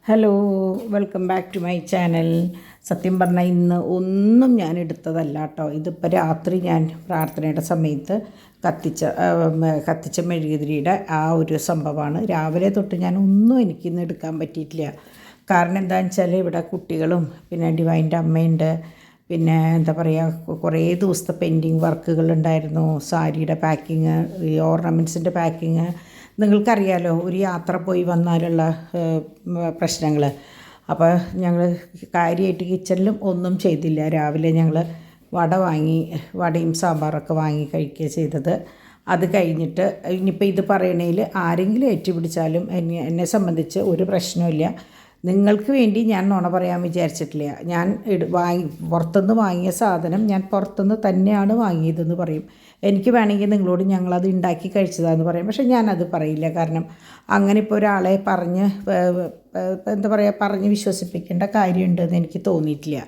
Hello, welcome back to my channel. സത്യം പറഞ്ഞാൽ ഇന്ന് ഒന്നും ഞാൻ എടുത്തതല്ല കേട്ടോ. ഇതിപ്പോൾ രാത്രി ഞാൻ പ്രാർത്ഥനയുടെ സമയത്ത് കത്തിച്ച മെഴുകുതിരിയുടെ ആ ഒരു സംഭവമാണ്. രാവിലെ തൊട്ട് ഞാൻ ഒന്നും എനിക്കിന്ന് എടുക്കാൻ പറ്റിയിട്ടില്ല. കാരണം എന്താണെന്ന് വെച്ചാൽ ഇവിടെ കുട്ടികളും പിന്നെ ഡിവൈൻ്റെ അമ്മയുണ്ട്. പിന്നെ എന്താ പറയുക, കുറേ ദിവസത്തെ പെൻഡിങ് വർക്കുകളുണ്ടായിരുന്നു. സാരിയുടെ പാക്കിങ്, ഈ ഓർണമെൻറ്റ്സിൻ്റെ പാക്കിങ്. നിങ്ങൾക്കറിയാലോ ഒരു യാത്ര പോയി വന്നാലുള്ള പ്രശ്നങ്ങൾ. അപ്പോൾ ഞങ്ങൾ കാര്യമായിട്ട് കിച്ചണിലും ഒന്നും ചെയ്തില്ല. രാവിലെ ഞങ്ങൾ വടയും സാമ്പാറൊക്കെ വാങ്ങി കഴിക്കുക ചെയ്തത്. അത് കഴിഞ്ഞിട്ട് ഇനിയിപ്പോൾ ഇത് പറയണതിൽ ആരെങ്കിലും ഏറ്റുപിടിച്ചാലും എന്നെ സംബന്ധിച്ച് ഒരു പ്രശ്നമില്ല. നിങ്ങൾക്ക് വേണ്ടി ഞാൻ നുണ പറയാൻ വിചാരിച്ചിട്ടില്ല. ഞാൻ പുറത്തുനിന്ന് വാങ്ങിയ സാധനം ഞാൻ പുറത്തുനിന്ന് തന്നെയാണ് വാങ്ങിയതെന്ന് പറയും. എനിക്ക് വേണമെങ്കിൽ നിങ്ങളോട് ഞങ്ങളത് ഉണ്ടാക്കി കഴിച്ചതാണെന്ന് പറയും. പക്ഷേ ഞാനത് പറയില്ല. കാരണം അങ്ങനെ ഇപ്പോൾ ഒരാളെ പറഞ്ഞ് വിശ്വസിപ്പിക്കേണ്ട കാര്യമുണ്ടെന്ന് എനിക്ക് തോന്നിയിട്ടില്ല.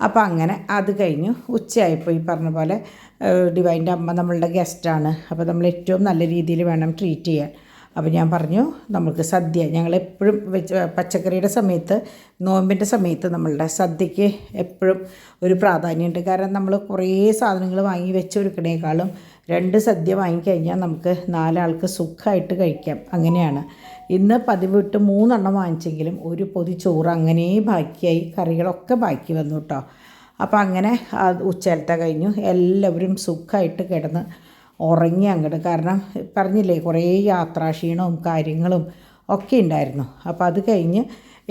അപ്പോൾ അങ്ങനെ അത് കഴിഞ്ഞു. ഉച്ചയായപ്പോൾ ഈ പറഞ്ഞ പോലെ ഡിവൈൻ്റെ അമ്മ നമ്മളുടെ ഗസ്റ്റാണ്. അപ്പോൾ നമ്മൾ ഏറ്റവും നല്ല രീതിയിൽ വേണം ട്രീറ്റ് ചെയ്യാൻ. അപ്പോൾ ഞാൻ പറഞ്ഞു നമുക്ക് സദ്യ, ഞങ്ങളെപ്പോഴും പച്ചക്കറിയുടെ സമയത്ത്, നോമ്പിൻ്റെ സമയത്ത് നമ്മളുടെ സദ്യക്ക് എപ്പോഴും ഒരു പ്രാധാന്യമുണ്ട്. കാരണം നമ്മൾ കുറേ സാധനങ്ങൾ വാങ്ങി വെച്ചൊരുക്കണേക്കാളും 2 സദ്യ വാങ്ങിക്കഴിഞ്ഞാൽ നമുക്ക് 4 ആൾക്ക് സുഖമായിട്ട് കഴിക്കാം. അങ്ങനെയാണ്. ഇന്ന് പതിവ് വിട്ട് 3 എണ്ണം വാങ്ങിച്ചെങ്കിലും ഒരു പൊതി ചോറ് അങ്ങനെ ബാക്കിയായി, കറികളൊക്കെ ബാക്കി വന്നു കേട്ടോ. അപ്പോൾ അങ്ങനെ ഉച്ചയിലത്തെ കഴിഞ്ഞു. എല്ലാവരും സുഖമായിട്ട് കിടന്ന് ഉറങ്ങി അങ്ങോട്ട്. കാരണം പറഞ്ഞില്ലേ, കുറേ യാത്രാക്ഷീണവും കാര്യങ്ങളും ഒക്കെ ഉണ്ടായിരുന്നു. അപ്പോൾ അത് കഴിഞ്ഞ്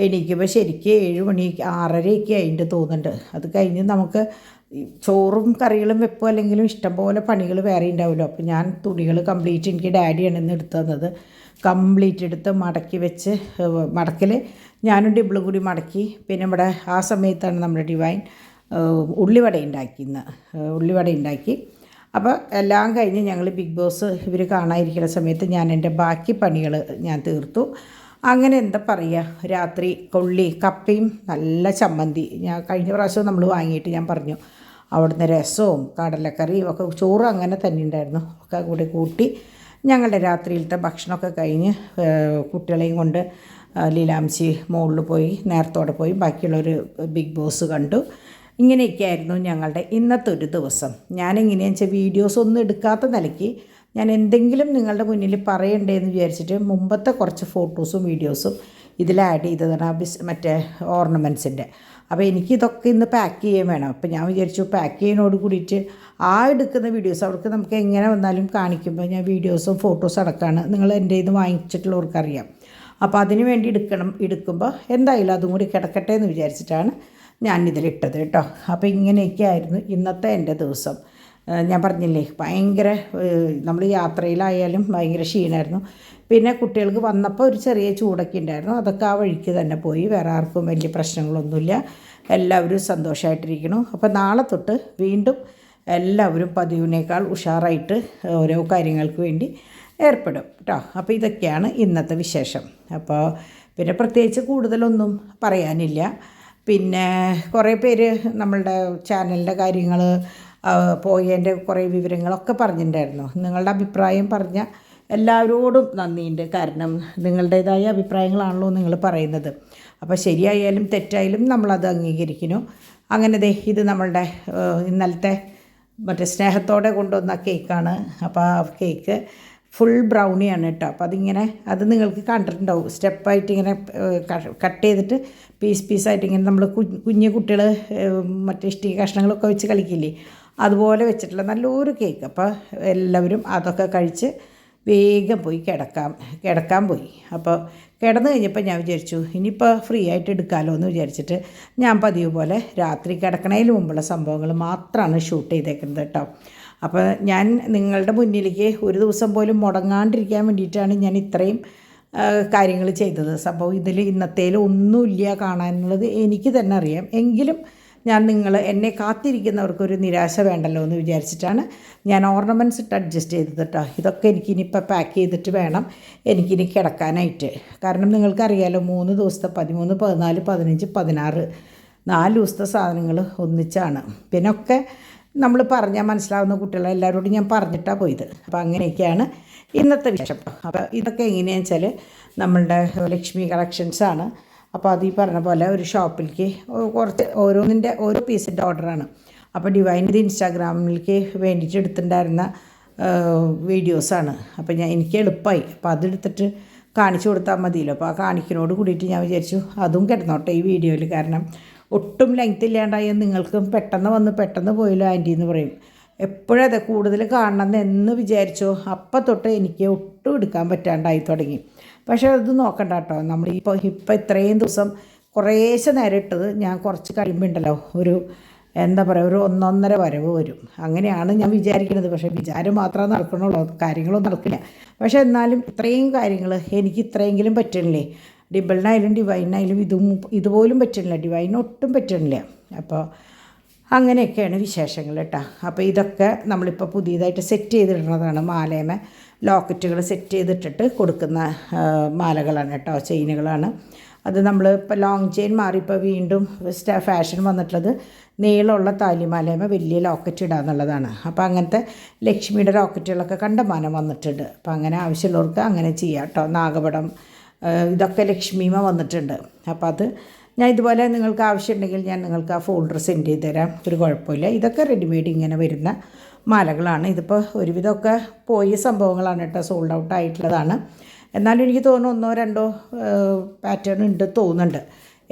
എണീക്കുമ്പോൾ ശരിക്കും 7 മണി 6:30 ആയിട്ട് തോന്നുന്നുണ്ട്. അത് കഴിഞ്ഞ് നമുക്ക് ചോറും കറികളും വെപ്പോ അല്ലെങ്കിലും ഇഷ്ടംപോലെ പണികൾ വേറെ ഉണ്ടാവുമല്ലോ. അപ്പോൾ ഞാൻ തുണികൾ കംപ്ലീറ്റ്, എനിക്ക് ഡാഡിയാണ് ഇന്ന് എടുത്തു തന്നത്, കംപ്ലീറ്റ് എടുത്ത് മടക്കി വെച്ച്, മടക്കൽ ഞാനും ഡിബിളും കൂടി മടക്കി. പിന്നെ ഇവിടെ ആ സമയത്താണ് നമ്മുടെ ഡിവൈൻ ഉള്ളിവട ഉണ്ടാക്കി. അപ്പോൾ എല്ലാം കഴിഞ്ഞ് ഞങ്ങൾ ബിഗ് ബോസ് ഇവർ കാണാതിരിക്കുന്ന സമയത്ത് ഞാൻ എൻ്റെ ബാക്കി പണികൾ ഞാൻ തീർത്തു. അങ്ങനെ എന്താ പറയുക, രാത്രി കപ്പയും നല്ല ചമ്മന്തി. ഞാൻ കഴിഞ്ഞ പ്രാവശ്യം നമ്മൾ വാങ്ങിയിട്ട് ഞാൻ പറഞ്ഞു, അവിടുന്ന് രസവും കടലക്കറിയും ഒക്കെ, ചോറ് അങ്ങനെ തന്നെ ഉണ്ടായിരുന്നു, ഒക്കെ കൂടി കൂട്ടി ഞങ്ങളുടെ രാത്രിയിലത്തെ ഭക്ഷണമൊക്കെ കഴിഞ്ഞ് കുട്ടികളെയും കൊണ്ട് ലീലാംശി മുകളിൽ പോയി, നേരത്തോടെ പോയി ബാക്കിയുള്ളൊരു ബിഗ് ബോസ് കണ്ടു. ഇങ്ങനെയൊക്കെയായിരുന്നു ഞങ്ങളുടെ ഇന്നത്തെ ഒരു ദിവസം. ഞാനെങ്ങനെയാണെന്ന് വെച്ചാൽ വീഡിയോസ് ഒന്നും എടുക്കാത്ത നിലയ്ക്ക് ഞാൻ എന്തെങ്കിലും നിങ്ങളുടെ മുന്നിൽ പറയണ്ടേന്ന് വിചാരിച്ചിട്ട് മുമ്പത്തെ കുറച്ച് ഫോട്ടോസും വീഡിയോസും ഇതിൽ ആഡ് ചെയ്തതാണ്, മറ്റേ ഓർണമെൻറ്റ്സിൻ്റെ. അപ്പോൾ എനിക്കിതൊക്കെ ഇന്ന് പാക്ക് ചെയ്യാൻ വേണം. അപ്പോൾ ഞാൻ വിചാരിച്ചു പാക്ക് ചെയ്യുന്നതോട് കൂടിയിട്ട് എടുക്കുന്ന വീഡിയോസ് അവർക്ക് നമുക്ക് എങ്ങനെ വന്നാലും കാണിക്കുമ്പോൾ ഞാൻ വീഡിയോസും ഫോട്ടോസും അടക്കമാണ്, നിങ്ങൾ എൻ്റെ ഇത് വാങ്ങിച്ചിട്ടുള്ളവർക്കറിയാം. അപ്പോൾ അതിന് വേണ്ടി എടുക്കുമ്പോൾ എന്തായാലും അതും കൂടി കിടക്കട്ടെ എന്ന് വിചാരിച്ചിട്ടാണ് ഞാനിതിലിട്ടത് കേട്ടോ. അപ്പോൾ ഇങ്ങനെയൊക്കെ ആയിരുന്നു ഇന്നത്തെ എൻ്റെ ദിവസം. ഞാൻ പറഞ്ഞില്ലേ, ഭയങ്കര നമ്മൾ യാത്രയിലായാലും ഭയങ്കര ക്ഷീണമായിരുന്നു. പിന്നെ കുട്ടികൾക്ക് വന്നപ്പോൾ ഒരു ചെറിയ ചൂടൊക്കെ ഉണ്ടായിരുന്നു. അതൊക്കെ ആ വഴിക്ക് തന്നെ പോയി. വേറെ ആർക്കും വലിയ പ്രശ്നങ്ങളൊന്നുമില്ല. എല്ലാവരും സന്തോഷമായിട്ടിരിക്കണം. അപ്പോൾ നാളെ തൊട്ട് വീണ്ടും എല്ലാവരും പതിവിനേക്കാൾ ഉഷാറായിട്ട് ഓരോ കാര്യങ്ങൾക്ക് വേണ്ടി ഏർപ്പെടും കേട്ടോ. അപ്പോൾ ഇതൊക്കെയാണ് ഇന്നത്തെ വിശേഷം. അപ്പോൾ പിന്നെ പ്രത്യേകിച്ച് കൂടുതലൊന്നും പറയാനില്ല. പിന്നെ കുറേ പേര് നമ്മളുടെ ചാനലിൻ്റെ കാര്യങ്ങൾ പോയതിൻ്റെ കുറേ വിവരങ്ങളൊക്കെ പറഞ്ഞിട്ടുണ്ടായിരുന്നു. നിങ്ങളുടെ അഭിപ്രായം പറഞ്ഞ എല്ലാവരോടും നന്ദിയുണ്ട്. കാരണം നിങ്ങളുടേതായ അഭിപ്രായങ്ങളാണല്ലോ നിങ്ങൾ പറയുന്നത്. അപ്പോൾ ശരിയായാലും തെറ്റായാലും നമ്മളത് അംഗീകരിക്കുന്നു. അങ്ങനെ ഇത് നമ്മളുടെ ഇന്നലത്തെ മറ്റേ സ്നേഹത്തോടെ കൊണ്ടുവന്ന കേക്കാണ്. അപ്പോൾ ആ കേക്ക് ഫുൾ ബ്രൗണിയാണ് കേട്ടോ. അപ്പോൾ അത് നിങ്ങൾക്ക് കണ്ടിട്ടുണ്ടാവും. സ്റ്റെപ്പായിട്ട് ഇങ്ങനെ കട്ട് ചെയ്തിട്ട് പീസായിട്ട് ഇങ്ങനെ നമ്മൾ കുഞ്ഞു കുട്ടികൾ മറ്റേ ഇഷ്ടിക കഷ്ണങ്ങളൊക്കെ വെച്ച് കളിക്കില്ലേ, അതുപോലെ വെച്ചിട്ടുള്ള നല്ലൊരു കേക്ക്. അപ്പോൾ എല്ലാവരും അതൊക്കെ കഴിച്ച് വേഗം പോയി കിടക്കാൻ പോയി. അപ്പോൾ കിടന്നു കഴിഞ്ഞപ്പോൾ ഞാൻ വിചാരിച്ചു ഇനിയിപ്പോൾ ഫ്രീ ആയിട്ട് എടുക്കാമല്ലോ എന്ന് വിചാരിച്ചിട്ട് ഞാൻ പതിവ് പോലെ രാത്രി കിടക്കണതിന് മുമ്പുള്ള സംഭവങ്ങൾ മാത്രമാണ് ഷൂട്ട് ചെയ്തേക്കുന്നത് കേട്ടോ. അപ്പോൾ ഞാൻ നിങ്ങളുടെ മുന്നിലേക്ക് ഒരു ദിവസം പോലും മുടങ്ങാണ്ടിരിക്കാൻ വേണ്ടിയിട്ടാണ് ഞാൻ ഇത്രയും കാര്യങ്ങൾ ചെയ്തത്. സംഭവം ഇതിൽ ഇന്നത്തേലും ഒന്നുമില്ല കാണാനുള്ളത് എനിക്ക് തന്നെ അറിയാം. എങ്കിലും ഞാൻ എന്നെ കാത്തിരിക്കുന്നവർക്കൊരു നിരാശ വേണ്ടല്ലോ എന്ന് വിചാരിച്ചിട്ടാണ് ഞാൻ ഓർണമെൻറ്റ്സ് ഇട്ട് അഡ്ജസ്റ്റ് ചെയ്തത് കേട്ടോ. ഇതൊക്കെ എനിക്കിനിപ്പോൾ പാക്ക് ചെയ്തിട്ട് വേണം എനിക്കിനി കിടക്കാനായിട്ട്. കാരണം നിങ്ങൾക്കറിയാലോ 3 ദിവസത്തെ 13, 14, 15, 16 4 ദിവസത്തെ സാധനങ്ങൾ ഒന്നിച്ചാണ്. പിന്നെ ഒക്കെ നമ്മൾ പറഞ്ഞാൽ മനസ്സിലാവുന്ന കുട്ടികളെ എല്ലാവരോടും ഞാൻ പറഞ്ഞിട്ടാണ് പോയത്. അപ്പോൾ അങ്ങനെയൊക്കെയാണ് ഇന്നത്തെ വിശേഷം. അപ്പോൾ ഇതൊക്കെ എങ്ങനെയാണെന്ന് വെച്ചാൽ നമ്മളുടെ ലക്ഷ്മി കളക്ഷൻസാണ്. അപ്പോൾ അത് ഈ പറഞ്ഞ പോലെ ഒരു ഷോപ്പിലേക്ക് കുറച്ച് ഓരോന്നിൻ്റെ ഓരോ പീസിൻ്റെ ഓർഡറാണ്. അപ്പോൾ ഡിവൈൻ ഇത് ഇൻസ്റ്റാഗ്രാമിലേക്ക് വേണ്ടിയിട്ട് എടുത്തിട്ടുണ്ടായിരുന്ന വീഡിയോസാണ്. അപ്പോൾ എനിക്ക് എളുപ്പമായി. അപ്പോൾ അതെടുത്തിട്ട് കാണിച്ചു കൊടുത്താൽ മതിയല്ലോ. അപ്പോൾ ആ കാണിക്കുന്നതോട് കൂടിയിട്ട് ഞാൻ വിചാരിച്ചു അതും കിടന്നോട്ടെ ഈ വീഡിയോയിൽ. കാരണം ഒട്ടും ലെങ്ത് ഇല്ലാണ്ടായി നിങ്ങൾക്കും പെട്ടെന്ന് വന്ന് പെട്ടെന്ന് പോയല്ലോ ആൻറ്റി എന്ന് പറയും. എപ്പോഴും അതെ കൂടുതൽ കാണണമെന്ന് എന്ന് വിചാരിച്ചോ അപ്പം തൊട്ട് എനിക്ക് ഒട്ടും എടുക്കാൻ പറ്റാണ്ടായി തുടങ്ങി. പക്ഷേ അത് നോക്കണ്ട കേട്ടോ, നമ്മൾ ഇപ്പം ഇത്രയും ദിവസം കുറേശ്ശെ നേരം ഇട്ടത് ഞാൻ കുറച്ച് കഴിയുമ്പോൾ ഉണ്ടല്ലോ ഒരു എന്താ പറയുക ഒരു 1.5 വരവ് വരും. അങ്ങനെയാണ് ഞാൻ വിചാരിക്കുന്നത്. പക്ഷേ വിചാരം മാത്രമേ നടക്കണുള്ളൂ, കാര്യങ്ങളൊന്നും നടക്കില്ല. പക്ഷേ എന്നാലും ഇത്രയും കാര്യങ്ങൾ എനിക്ക് ഇത്രയെങ്കിലും പറ്റണില്ലേ. ഡിബിളിനായാലും ഡിവൈനായാലും ഇതുപോലും പറ്റണില്ല, ഡിവൈന് ഒട്ടും പറ്റണില്ല. അപ്പോൾ അങ്ങനെയൊക്കെയാണ് വിശേഷങ്ങൾ കേട്ടോ. അപ്പോൾ ഇതൊക്കെ നമ്മളിപ്പോൾ പുതിയതായിട്ട് സെറ്റ് ചെയ്തിടുന്നതാണ്. മാലേമ ലോക്കറ്റുകൾ സെറ്റ് ചെയ്തിട്ടിട്ട് കൊടുക്കുന്ന മാലകളാണ് കേട്ടോ, ചെയിനുകളാണ്. അത് നമ്മൾ ഇപ്പോൾ ലോങ് ചെയിൻ മാറി ഇപ്പോൾ വീണ്ടും ഫാഷൻ വന്നിട്ടുള്ളത് നീളമുള്ള താലിമാലയമ വലിയ ലോക്കറ്റ് ഇടുക എന്നുള്ളതാണ്. അപ്പോൾ അങ്ങനത്തെ ലക്ഷ്മിയുടെ ലോക്കറ്റുകളൊക്കെ കണ്ടമാനം വന്നിട്ടുണ്ട്. അപ്പോൾ അങ്ങനെ ആവശ്യമുള്ളവർക്ക് അങ്ങനെ ചെയ്യാം കേട്ടോ. നാഗപടം ഇതൊക്കെ ലക്ഷ്മിമ വന്നിട്ടുണ്ട്. അപ്പോൾ അത് ഞാൻ ഇതുപോലെ നിങ്ങൾക്ക് ആവശ്യമുണ്ടെങ്കിൽ ഞാൻ നിങ്ങൾക്ക് ആ ഫോൾഡർ സെൻഡ് ചെയ്ത് തരാം, ഒരു കുഴപ്പമില്ല. ഇതൊക്കെ റെഡിമെയ്ഡ് ഇങ്ങനെ വരുന്ന മാലകളാണ്. ഇതിപ്പോൾ ഒരുവിധമൊക്കെ പോയ സംഭവങ്ങളാണ് കേട്ടോ, സോൾഡ് ഔട്ട് ആയിട്ടുള്ളതാണ്. എന്നാലും എനിക്ക് തോന്നുന്നു 1-2 പാറ്റേൺ ഉണ്ട് തോന്നുന്നുണ്ട്,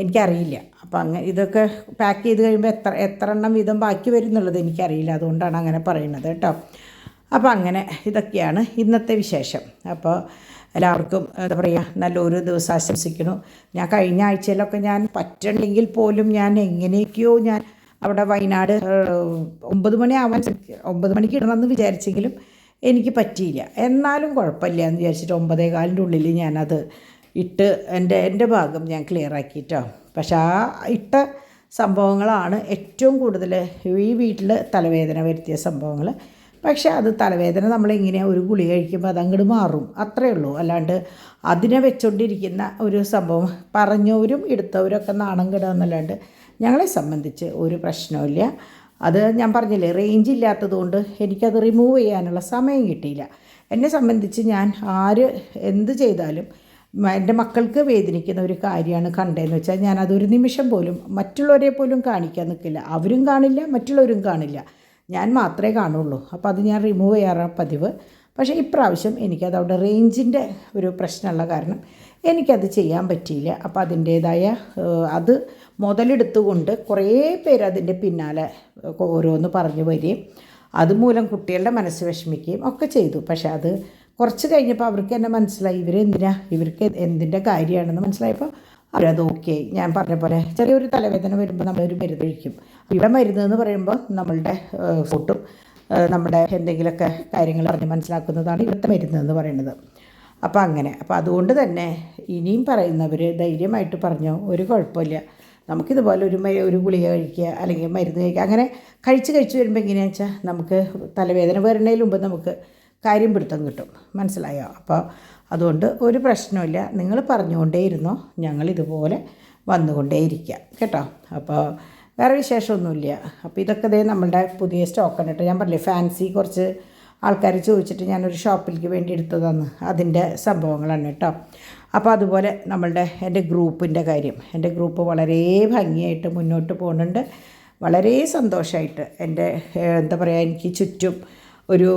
എനിക്കറിയില്ല. അപ്പോൾ അങ്ങനെ ഇതൊക്കെ പാക്ക് ചെയ്ത് കഴിയുമ്പോൾ എത്ര എണ്ണം വീതം ബാക്കി വരുന്നുള്ളത് എനിക്കറിയില്ല, അതുകൊണ്ടാണ് അങ്ങനെ പറയുന്നത് കേട്ടോ. അപ്പോൾ അങ്ങനെ ഇതൊക്കെയാണ് ഇന്നത്തെ വിശേഷം. അപ്പോൾ എല്ലാവർക്കും എന്താ പറയുക നല്ലൊരു ദിവസം ആശംസിക്കുന്നു. ഞാൻ കഴിഞ്ഞ ആഴ്ചയിലൊക്കെ ഞാൻ പറ്റുണ്ടെങ്കിൽ പോലും ഞാൻ എങ്ങനെയൊക്കെയോ ഞാൻ അവിടെ വയനാട് 9 മണിയാവാൻ 9 മണിക്ക് ഇടണമെന്ന് വിചാരിച്ചെങ്കിലും എനിക്ക് പറ്റിയില്ല. എന്നാലും കുഴപ്പമില്ല എന്ന് വിചാരിച്ചിട്ട് 9:15 ഉള്ളിൽ ഞാനത് ഇട്ട് എൻ്റെ ഭാഗം ഞാൻ ക്ലിയർ ആക്കിയിട്ടോ. പക്ഷേ ആ ഇട്ട സംഭവങ്ങളാണ് ഏറ്റവും കൂടുതൽ ഈ വീട്ടിൽ തലവേദന വരുത്തിയ സംഭവങ്ങൾ. പക്ഷേ അത് തലവേദന നമ്മളെങ്ങനെയാണ് ഒരു ഗുളിക കഴിക്കുമ്പോൾ അതങ്ങോട്ട് മാറും, അത്രയേ ഉള്ളൂ. അല്ലാണ്ട് അതിനെ വെച്ചുകൊണ്ടിരിക്കുന്ന ഒരു സംഭവം പറഞ്ഞവരും എടുത്തവരൊക്കെ നാണം കിടാന്നല്ലാണ്ട് ഞങ്ങളെ സംബന്ധിച്ച് ഒരു പ്രശ്നമില്ല. അത് ഞാൻ പറഞ്ഞില്ലേ, റേഞ്ച് ഇല്ലാത്തതുകൊണ്ട് എനിക്കത് റിമൂവ് ചെയ്യാനുള്ള സമയം കിട്ടിയില്ല. എന്നെ സംബന്ധിച്ച് ഞാൻ ആര് എന്ത് ചെയ്താലും എൻ്റെ മക്കൾക്ക് വേദനിക്കുന്ന ഒരു കാര്യമാണ് കണ്ടതെന്ന് വെച്ചാൽ ഞാനതൊരു നിമിഷം പോലും മറ്റുള്ളവരെ പോലും കാണിക്കാൻ നിൽക്കില്ല. അവരും കാണില്ല, മറ്റുള്ളവരും കാണില്ല, ഞാൻ മാത്രമേ കാണുള്ളൂ. അപ്പോൾ അത് ഞാൻ റിമൂവ് ചെയ്യാറാണ് പതിവ്. പക്ഷേ ഇപ്രാവശ്യം എനിക്കത് അവിടെ റേഞ്ചിൻ്റെ ഒരു പ്രശ്നമുള്ള കാരണം എനിക്കത് ചെയ്യാൻ പറ്റിയില്ല. അപ്പോൾ അതിൻ്റേതായ അത് മുതലെടുത്തുകൊണ്ട് കുറേ പേര് അതിൻ്റെ പിന്നാലെ ഓരോന്ന് പറഞ്ഞു വരികയും അതുമൂലം കുട്ടികളുടെ മനസ്സ് വിഷമിക്കുകയും ഒക്കെ ചെയ്തു. പക്ഷേ അത് കുറച്ച് കഴിഞ്ഞപ്പോൾ അവർക്ക് തന്നെ മനസ്സിലായി ഇവർക്ക് എന്തിൻ്റെ കാര്യമാണെന്ന് മനസ്സിലായപ്പോൾ അവരത് ഓക്കെ. ഞാൻ പറഞ്ഞ പോലെ ചെറിയൊരു തലവേദന വരുമ്പോൾ നമ്മളൊരു മരുന്ന് കഴിക്കും. ഇവിടെ മരുന്ന് എന്ന് പറയുമ്പോൾ നമ്മളുടെ ഫുഡും നമ്മുടെ എന്തെങ്കിലുമൊക്കെ കാര്യങ്ങൾ പറഞ്ഞ് മനസ്സിലാക്കുന്നതാണ് ഇവിടുത്തെ മരുന്ന് എന്ന് പറയുന്നത്. അപ്പോൾ അങ്ങനെ അതുകൊണ്ട് തന്നെ ഇനിയും പറയുന്നവർ ധൈര്യമായിട്ട് പറഞ്ഞോ, ഒരു കുഴപ്പമില്ല. നമുക്കിതുപോലെ ഒരു ഗുളിക കഴിക്കുക അല്ലെങ്കിൽ മരുന്ന് കഴിക്കുക, അങ്ങനെ കഴിച്ച് വരുമ്പോൾ എങ്ങനെയാണെന്ന് വെച്ചാൽ നമുക്ക് തലവേദന വരുന്നതിന് മുമ്പ് നമുക്ക് കാര്യം പിടുത്തം കിട്ടും, മനസ്സിലായോ? അപ്പോൾ അതുകൊണ്ട് ഒരു പ്രശ്നമില്ല, നിങ്ങൾ പറഞ്ഞുകൊണ്ടേയിരുന്നോ, ഞങ്ങളിതുപോലെ വന്നുകൊണ്ടേയിരിക്കുക കേട്ടോ. അപ്പോൾ വേറെ വിശേഷമൊന്നുമില്ല. അപ്പോൾ ഇതൊക്കെ നമ്മളുടെ പുതിയ സ്റ്റോക്കാണ് കേട്ടോ. ഞാൻ പറഞ്ഞില്ലേ ഫാൻസി കുറച്ച് ആൾക്കാർ ചോദിച്ചിട്ട് ഞാനൊരു ഷോപ്പിലേക്ക് വേണ്ടി എടുത്തതാണ്, അതിൻ്റെ സംഭവങ്ങളാണ് കേട്ടോ. അപ്പോൾ അതുപോലെ എൻ്റെ ഗ്രൂപ്പിൻ്റെ കാര്യം, എൻ്റെ ഗ്രൂപ്പ് വളരെ ഭംഗിയായിട്ട് മുന്നോട്ട് പോകുന്നുണ്ട്. വളരെ സന്തോഷമായിട്ട് എൻ്റെ എന്താ പറയുക എനിക്ക് ചുറ്റും ഒരു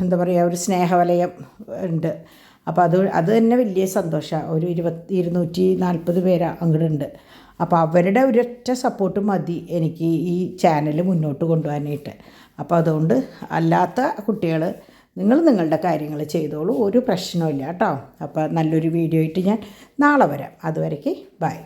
എന്താ പറയുക ഒരു സ്നേഹവലയം ഉണ്ട്. അപ്പോൾ അത് തന്നെ വലിയ സന്തോഷമാണ്. ഒരു 240 പേര് അങ്ങോട്ടുണ്ട്. അപ്പോൾ അവരുടെ ഒരൊറ്റ സപ്പോർട്ട് മതി എനിക്ക് ഈ ചാനൽ മുന്നോട്ട് കൊണ്ടുപോകാനായിട്ട്. അപ്പോൾ അതുകൊണ്ട് അല്ലാത്ത കുട്ടികൾ നിങ്ങൾ നിങ്ങളുടെ കാര്യങ്ങൾ ചെയ്തോളൂ, ഒരു പ്രശ്നമില്ല കേട്ടോ. അപ്പോൾ നല്ലൊരു വീഡിയോ ആയിട്ട് ഞാൻ നാളെ വരാം. അതുവരേക്ക് ബൈ.